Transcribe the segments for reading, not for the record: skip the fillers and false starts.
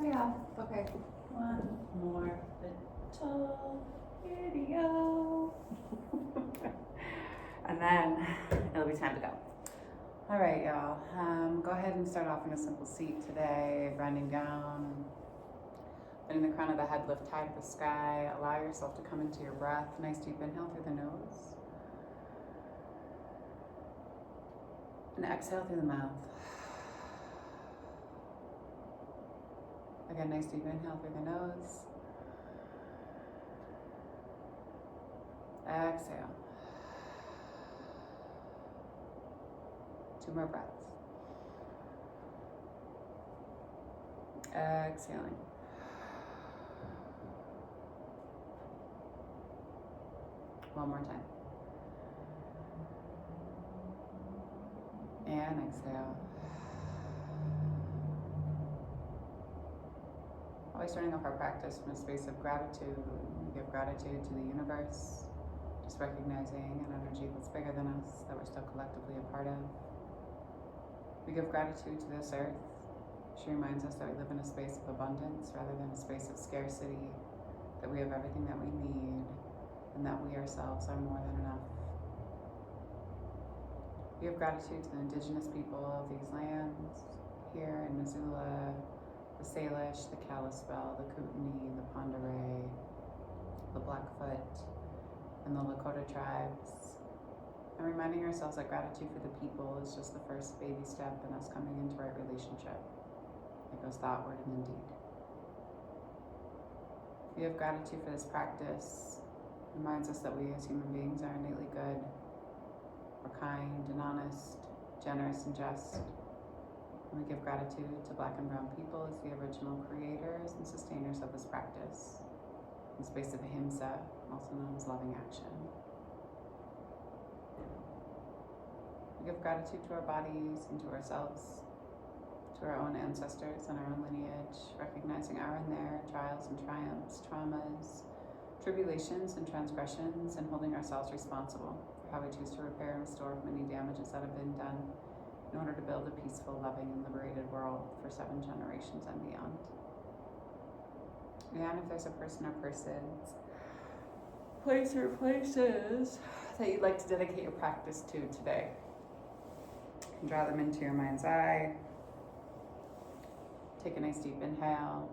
Yeah. Okay. One more little video. And then it'll be time to go. All right, y'all. Go ahead and start off in a simple seat today, grinding down. Letting the crown of the head lift high to the sky. Allow yourself to come into your breath. Nice deep inhale through the nose. And exhale through the mouth. Again, nice deep inhale through the nose. Exhale. 2 more breaths. Exhaling. One more time. And exhale. Always starting off our practice from a space of gratitude. We give gratitude to the universe, just recognizing an energy that's bigger than us, that we're still collectively a part of. We give gratitude to this earth. She reminds us that we live in a space of abundance rather than a space of scarcity, that we have everything that we need, and that we ourselves are more than enough. We have gratitude to the indigenous people of these lands, here in Missoula, the Salish, the Kalispel, the Kootenai, the Pend Oreille, the Blackfoot, and the Lakota tribes. And reminding ourselves that gratitude for the people is just the first baby step in us coming into right relationship. It goes thought, word, and deed. We have gratitude for this practice. It reminds us that we as human beings are innately good. We're kind and honest, generous and just. And we give gratitude to Black and Brown people as the original creators and sustainers of this practice, in the space of ahimsa, also known as loving action. We give gratitude to our bodies and to ourselves, to our own ancestors and our own lineage, recognizing our and their trials and triumphs, traumas, tribulations and transgressions, and holding ourselves responsible for how we choose to repair and restore many damages that have been done in order to build a peaceful, loving, and liberated world for 7 generations and beyond. And if there's a person or persons, place or places that you'd like to dedicate your practice to today, you can draw them into your mind's eye. Take a nice deep inhale.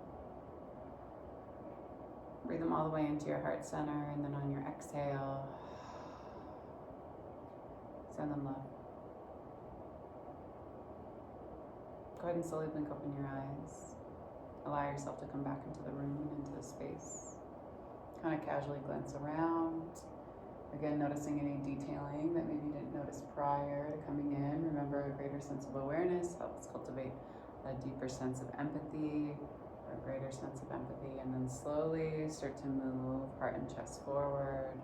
Breathe them all the way into your heart center, and then on your exhale, send them love. Go ahead and slowly blink open your eyes. Allow yourself to come back into the room and into the space. Kind of casually glance around. Again, noticing any detailing that maybe you didn't notice prior to coming in. Remember, a greater sense of awareness helps cultivate a deeper sense of empathy, or a greater sense of empathy, and then slowly start to move heart and chest forward,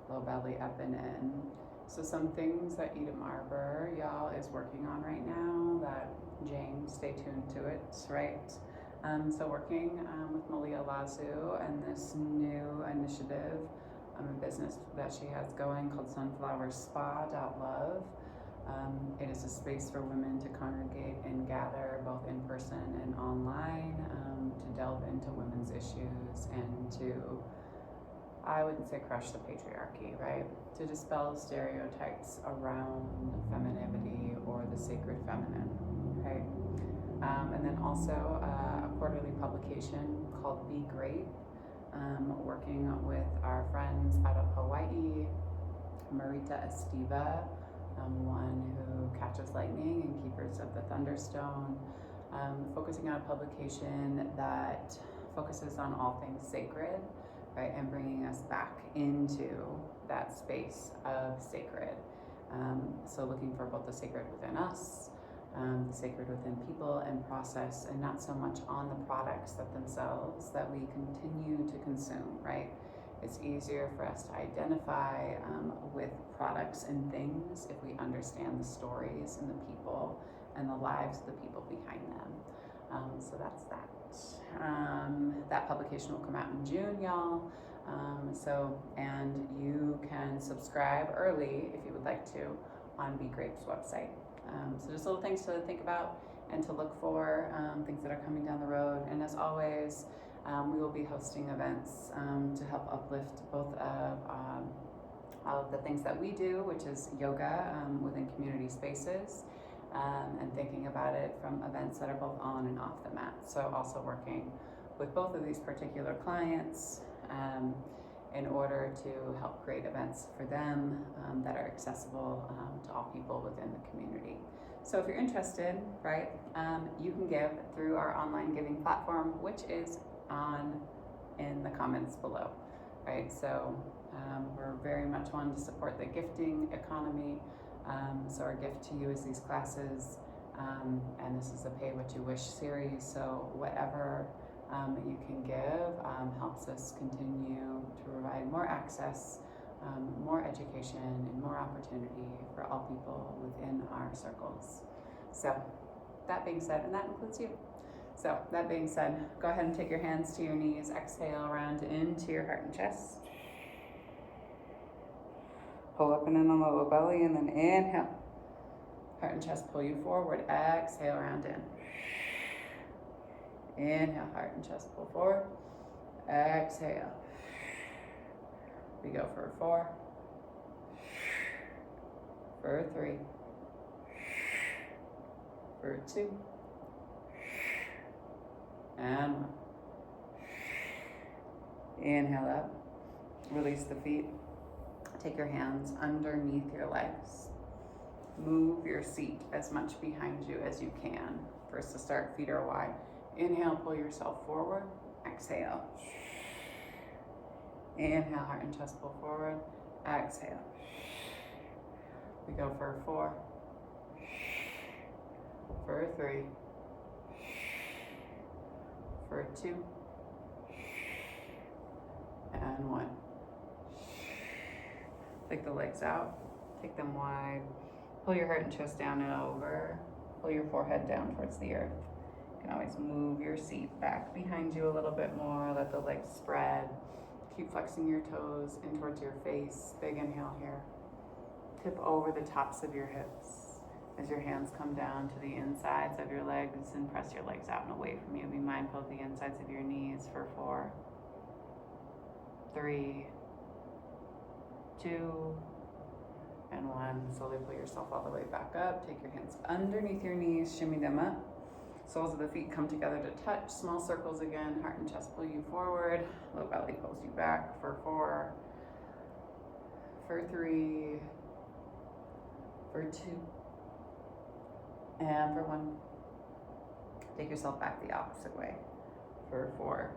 low belly up and in. So some things that Edith Marber, y'all, is working on right now that James, stay tuned to it, right? So working with Malia Lazu and this new initiative, a business that she has going called sunflowerspa.love. It is a space for women to congregate and gather both in person and online to delve into women's issues and to, I wouldn't say crush the patriarchy, right? To dispel stereotypes around femininity or the sacred feminine, right? And then also a quarterly publication called Be Great, working with our friends out of Hawaii, Marita Estiva, one who catches lightning and keepers of the thunderstone, focusing on a publication that focuses on all things sacred, right, and bringing us back into that space of sacred. So looking for both the sacred within us, the sacred within people and process, and not so much on the products that themselves that we continue to consume, right? It's easier for us to identify with products and things if we understand the stories and the people and the lives of the people behind them. So that's that. That publication will come out in June, y'all. And you can subscribe early if you would like to on Be Grape's website. So just little things to think about and to look for things that are coming down the road. And as always, we will be hosting events to help uplift both of all of the things that we do, which is yoga within community spaces, and thinking about it from events that are both on and off the mat. So also working with both of these particular clients in order to help create events for them that are accessible to all people within the community. So if you're interested, right, you can give through our online giving platform, which is in the comments below, right? So we're very much wanting to support the gifting economy. So our gift to you is these classes, and this is a pay what you wish series. So whatever you can give helps us continue to provide more access, more education, and more opportunity for all people within our circles. So that being said, and that includes you. So that being said, go ahead and take your hands to your knees, exhale, round into your heart and chest. Pull up and in on the low belly, and then inhale. Heart and chest pull you forward, exhale, round in. Inhale, heart and chest pull forward, exhale. We go for 4, for 3, for 2, and 1. Inhale up, release the feet. Take your hands underneath your legs. Move your seat as much behind you as you can. First to start, feet are wide. Inhale, pull yourself forward. Exhale. Inhale, heart and chest pull forward. Exhale. We go for 4, for 3, for 2, and 1. Take the legs out, take them wide. Pull your heart and chest down and over. Pull your forehead down towards the earth. You can always move your seat back behind you a little bit more. Let the legs spread. Keep flexing your toes in towards your face. Big inhale here. Tip over the tops of your hips as your hands come down to the insides of your legs and press your legs out and away from you. Be mindful of the insides of your knees for 4, 3, 2, and 1. Slowly pull yourself all the way back up. Take your hands underneath your knees, shimmy them up. Soles of the feet come together to touch. Small circles again. Heart and chest pull you forward. Low belly pulls you back for 4, for 3, for 2, and for 1. Take yourself back the opposite way for 4,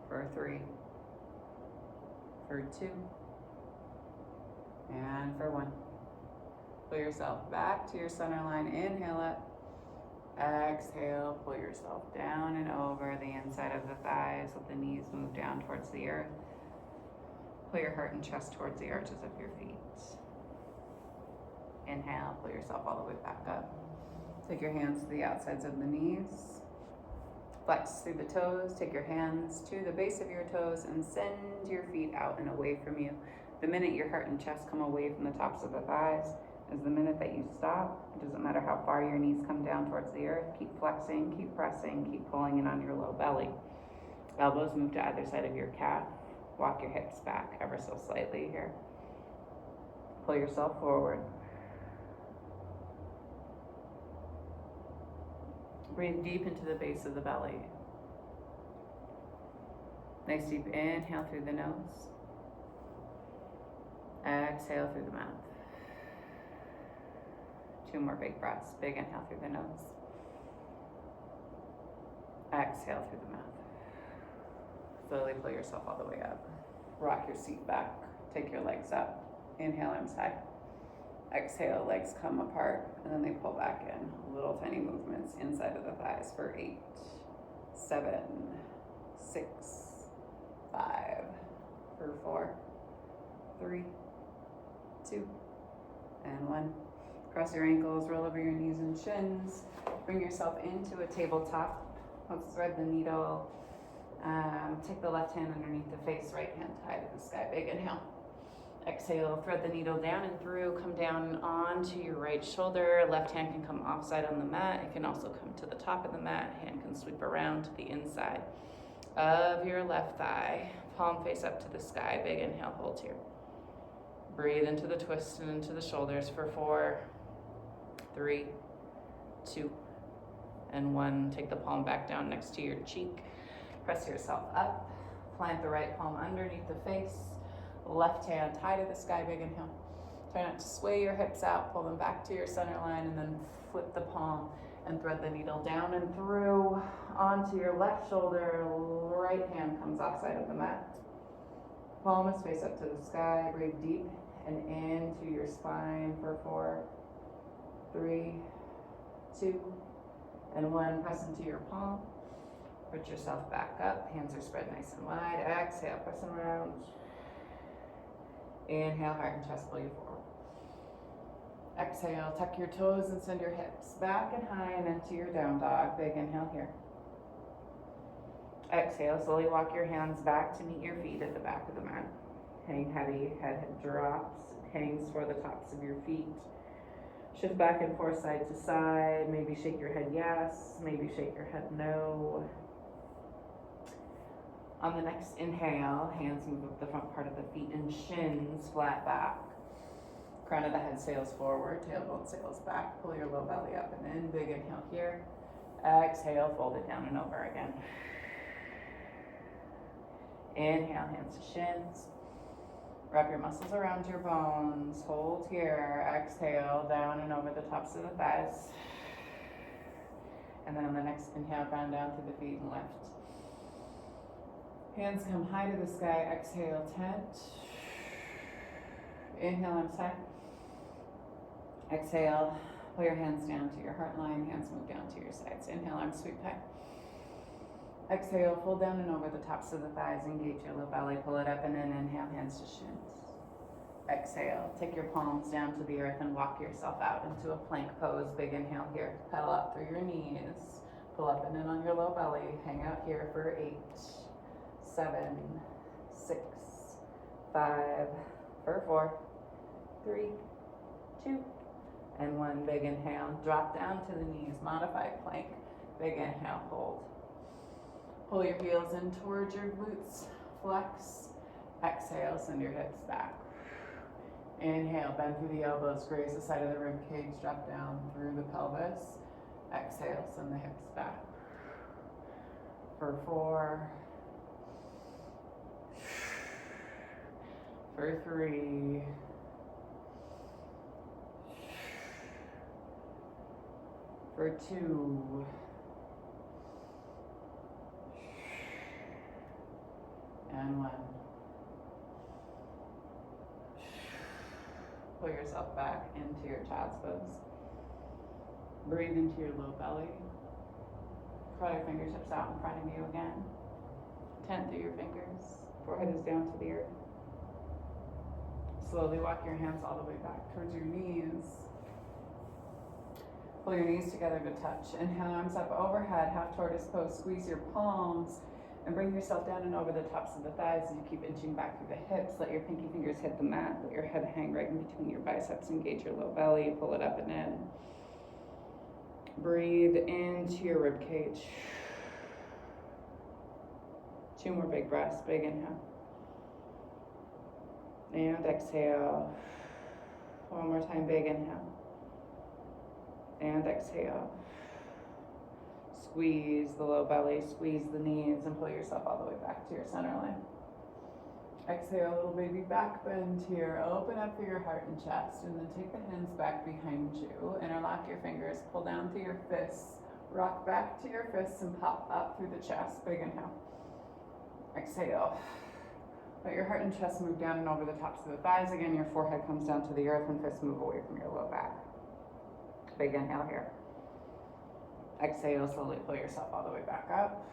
for 3, for 2, and for 1. Pull yourself back to your center line. Inhale up. Exhale, pull yourself down and over the inside of the thighs. Let the knees move down towards the earth. Pull your heart and chest towards the arches of your feet. Inhale, pull yourself all the way back up. Take your hands to the outsides of the knees. Flex through the toes. Take your hands to the base of your toes and send your feet out and away from you. The minute your heart and chest come away from the tops of the thighs is the minute that you stop. It doesn't matter how far your knees come down towards the earth. Keep flexing, keep pressing, keep pulling in on your low belly. Elbows move to either side of your calf. Walk your hips back ever so slightly here. Pull yourself forward. Breathe deep into the base of the belly. Nice deep inhale through the nose. Exhale through the mouth. 2 more big breaths. Big inhale through the nose. Exhale through the mouth. Slowly pull yourself all the way up. Rock your seat back. Take your legs up. Inhale, arms high. Exhale, legs come apart, and then they pull back in. Little tiny movements inside of the thighs for 8, 7, 6, 5, for 4, 3, 2, and 1. Cross your ankles, roll over your knees and shins. Bring yourself into a tabletop. Let's thread the needle. Take the left hand underneath the face, right hand tied to the sky. Big inhale. Exhale, thread the needle down and through, come down onto your right shoulder. Left hand can come offside on the mat. It can also come to the top of the mat. Hand can sweep around to the inside of your left thigh. Palm face up to the sky. Big inhale, hold here. Breathe into the twist and into the shoulders for 4, 3, 2, and 1. Take the palm back down next to your cheek. Press yourself up. Plant the right palm underneath the face. Left hand high to the sky, big inhale. Try not to sway your hips out, pull them back to your center line, and then flip the palm and thread the needle down and through onto your left shoulder. Right hand comes offside of the mat. Palm is face up to the sky. Breathe deep and into your spine for 4, 3, 2, and 1. Press into your palm. Put yourself back up. Hands are spread nice and wide. Exhale, press them around. Inhale, heart and chest pull you forward. Exhale, tuck your toes and send your hips back and high and into your down dog. Big inhale here. Exhale, slowly walk your hands back to meet your feet at the back of the mat. Hang heavy, head drops, hangs for the tops of your feet. Shift back and forth side to side. Maybe shake your head yes, maybe shake your head no. On the next inhale, hands move up the front part of the feet and shins flat back. Crown of the head sails forward, tailbone sails back. Pull your low belly up and in. Big inhale here. Exhale, fold it down and over again. Inhale, hands to shins. Wrap your muscles around your bones. Hold here. Exhale, down and over the tops of the thighs. And then on the next inhale, ground down to the feet and lift. Hands come high to the sky. Exhale, tent. Inhale, arms high. Exhale, pull your hands down to your heart line. Hands move down to your sides. Inhale, arms sweep high. Exhale, fold down and over the tops of the thighs. Engage your low belly. Pull it up and in. Inhale, hands to shins. Exhale, take your palms down to the earth and walk yourself out into a plank pose. Big inhale here. Pedal up through your knees. Pull up and in on your low belly. Hang out here for 8, 7, 6, 5, for 4, 3, 2, and 1. Big inhale. Drop down to the knees. Modified plank. Big inhale. Hold. Pull your heels in towards your glutes. Flex. Exhale. Send your hips back. Inhale. Bend through the elbows. Graze the side of the rib cage. Drop down through the pelvis. Exhale. Send the hips back. For 4. For 3. For 2. And 1. Pull yourself back into your child's pose. Breathe into your low belly. Curl your fingertips out in front of you again. Tent through your fingers. Forehead is down to the earth. Slowly walk your hands all the way back towards your knees. Pull your knees together to touch. Inhale, arms up overhead, half tortoise pose. Squeeze your palms and bring yourself down and over the tops of the thighs as you keep inching back through the hips. Let your pinky fingers hit the mat. Let your head hang right in between your biceps. Engage your low belly. Pull it up and in. Breathe into your rib cage. 2 more big breaths. Big inhale. And exhale. 1 more time. Big inhale. And exhale. Squeeze the low belly, squeeze the knees, and pull yourself all the way back to your center line. Exhale, little baby back bend here. Open up through your heart and chest, and then take the hands back behind you. Interlock your fingers, pull down through your fists. Rock back to your fists and pop up through the chest. Big inhale. Exhale. Let your heart and chest move down and over the tops of the thighs. Again, your forehead comes down to the earth and fists move away from your low back. Big inhale here. Exhale, slowly pull yourself all the way back up.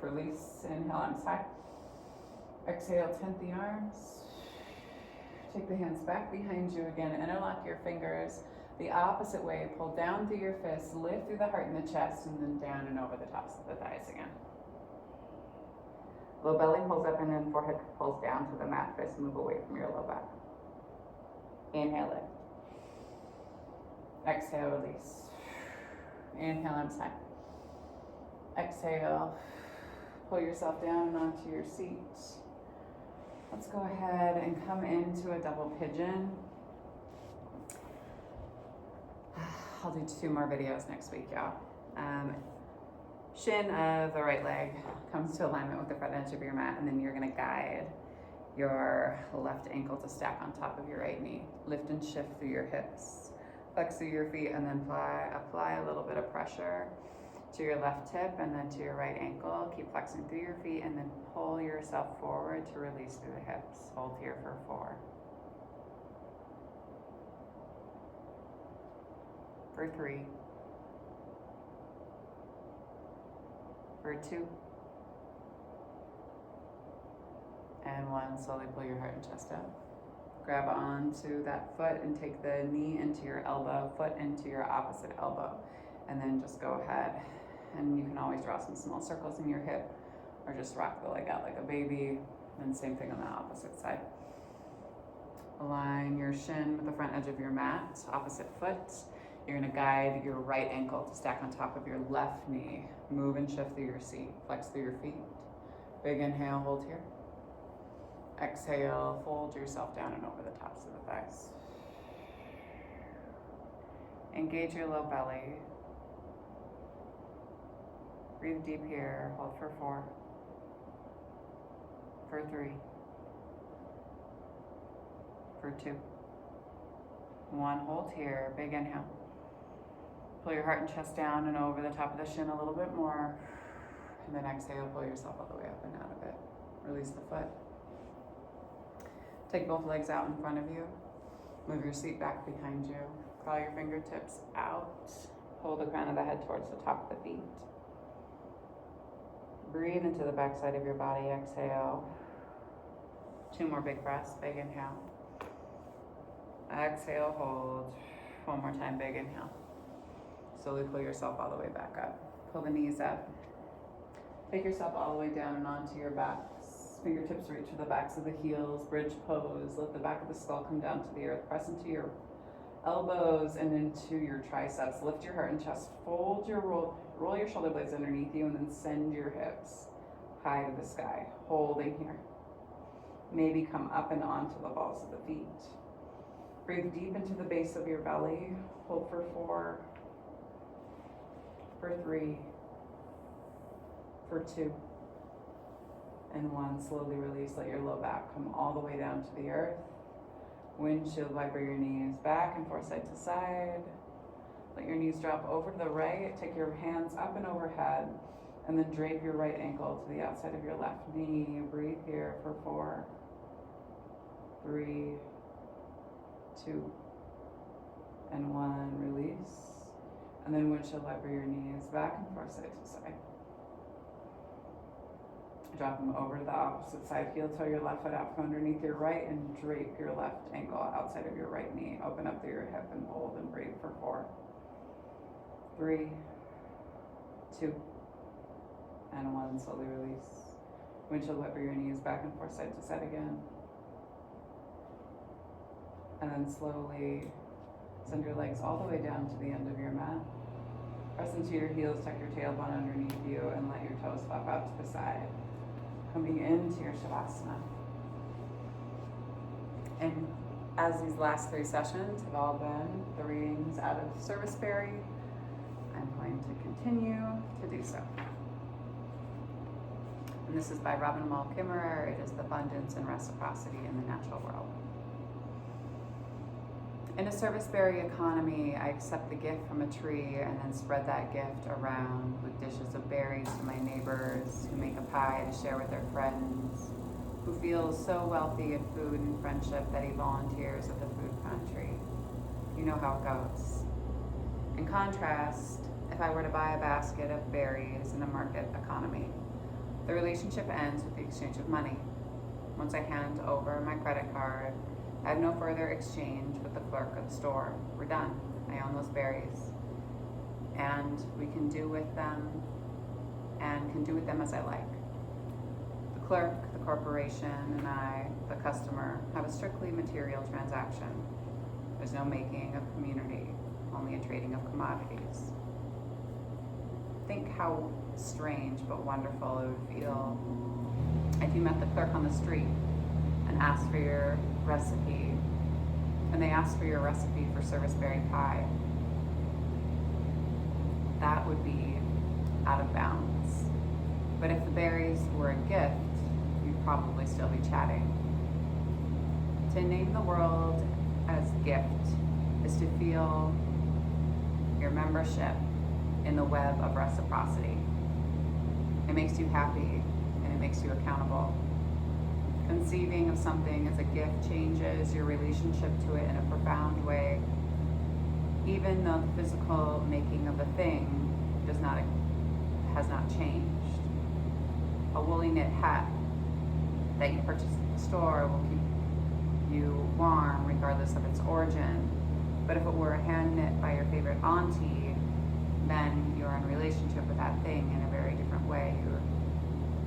Release, inhale, arms high. Exhale, tent the arms. Take the hands back behind you again. Interlock your fingers the opposite way. Pull down through your fists, lift through the heart and the chest, and then down and over the tops of the thighs again. Low belly pulls up and then forehead pulls down to the mat. Fists move away from your low back. Inhale, lift. Exhale, release. Inhale, arms high. Exhale, pull yourself down and onto your seat. Let's go ahead and come into a double pigeon. I'll do 2 more videos next week, y'all. Shin of the right leg comes to alignment with the front edge of your mat, and then you're gonna guide your left ankle to stack on top of your right knee. Lift and shift through your hips. Flex through your feet, and then apply a little bit of pressure to your left hip and then to your right ankle. Keep flexing through your feet, and then pull yourself forward to release through the hips. Hold here for 4. For 3. For 2. And 1. Slowly pull your heart and chest up. Grab onto that foot and take the knee into your elbow, foot into your opposite elbow. And then just go ahead, and you can always draw some small circles in your hip or just rock the leg out like a baby. And same thing on the opposite side. Align your shin with the front edge of your mat, opposite foot. You're gonna guide your right ankle to stack on top of your left knee. Move and shift through your seat. Flex through your feet. Big inhale, hold here. Exhale, fold yourself down and over the tops of the thighs. Engage your low belly. Breathe deep here, hold for 4. For 3. For 2. 1, hold here, big inhale. Pull your heart and chest down and over the top of the shin a little bit more. And then exhale, pull yourself all the way up and out of it. Release the foot. Take both legs out in front of you. Move your seat back behind you. Crawl your fingertips out. Pull the crown of the head towards the top of the feet. Breathe into the back side of your body. Exhale. 2 more big breaths. Big inhale. Exhale, hold. 1 more time, big inhale. Slowly pull yourself all the way back up. Pull the knees up. Take yourself all the way down and onto your backs. Fingertips reach to the backs of the heels. Bridge pose. Let the back of the skull come down to the earth. Press into your elbows and into your triceps. Lift your heart and chest. Fold your roll your shoulder blades underneath you, and then send your hips high to the sky. Holding here. Maybe come up and onto the balls of the feet. Breathe deep into the base of your belly. Hold for 4. For 3. For 2. And 1. Slowly release. Let your low back come all the way down to the earth. Windshield wiper your knees back and forth, side to side. Let your knees drop over to the right. Take your hands up and overhead, and then drape your right ankle to the outside of your left knee. Breathe here for 4. 3. 2. And 1. Release. And then windshield wiper your knees back and forth, side to side. Drop them over to the opposite side. Heel toe your left foot out from underneath your right and drape your left ankle outside of your right knee. Open up through your hip and hold and breathe for 4. 3. 2. And 1. Slowly release. Windshield wiper your knees back and forth, side to side again. And then slowly send your legs all the way down to the end of your mat. Press into your heels, tuck your tailbone underneath you, and let your toes flap out to the side. Coming into your Shavasana. And as these last 3 sessions have all been the readings out of Service Berry, I'm going to continue to do so. And this is by Robin Wall Kimmerer. It is the abundance and reciprocity in the natural world. In a service berry economy, I accept the gift from a tree and then spread that gift around with dishes of berries to my neighbors who make a pie to share with their friends, who feels so wealthy in food and friendship that he volunteers at the food pantry. You know how it goes. In contrast, if I were to buy a basket of berries in a market economy, the relationship ends with the exchange of money. Once I hand over my credit card, I have no further exchange with the clerk of the store. We're done. I own those berries. And we can do with them as I like. The clerk, the corporation, and I, the customer, have a strictly material transaction. There's no making of community, only a trading of commodities. Think how strange but wonderful it would feel if you met the clerk on the street and asked for your recipe, and they asked for your recipe for serviceberry pie. That would be out of bounds. But if the berries were a gift, you'd probably still be chatting. To name the world as gift is to feel your membership in the web of reciprocity. It makes you happy and it makes you accountable. Conceiving of something as a gift changes your relationship to it in a profound way, even though the physical making of the thing has not changed. A woolly knit hat that you purchase at the store will keep you warm regardless of its origin. But if it were hand knit by your favorite auntie, then you're in relationship with that thing in a very different way.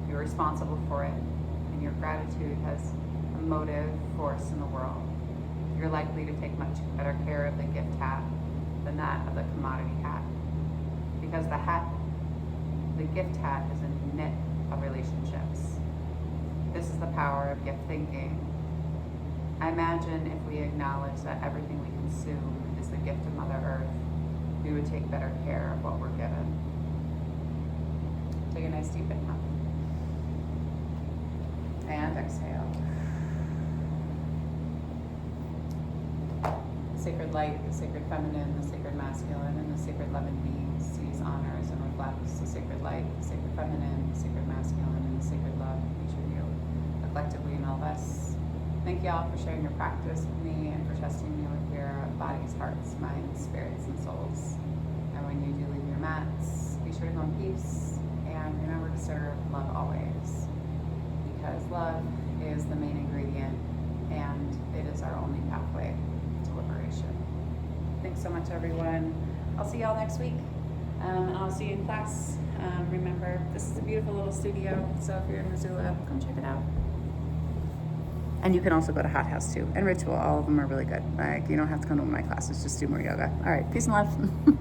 You're responsible for it, and your gratitude has a motive force in the world. You're likely to take much better care of the gift hat than that of the commodity hat. Because the gift hat is a knit of relationships. This is the power of gift thinking. I imagine if we acknowledge that everything we consume is the gift of Mother Earth, we would take better care of what we're given. Take a nice deep inhale. And exhale. The sacred light, the sacred feminine, the sacred masculine, and the sacred lemon being sees, honors, and reflects the sacred light, the sacred feminine, the sacred masculine, and the sacred love of each of you, collectively in all of us. Thank you all for sharing your practice with me and for trusting me with your bodies, hearts, minds, spirits, and souls. And when you do leave your mats, be sure to go in peace and remember to serve love always. Because love is the main ingredient and it is our only pathway to liberation. Thanks so much, everyone. I'll see y'all next week. And I'll see you in class. Remember, this is a beautiful little studio, so if you're in Missoula, come check it out. And you can also go to Hot House too, and Ritual. All of them are really good. Like, you don't have to come to one of my classes, just do more yoga. All right, peace and love.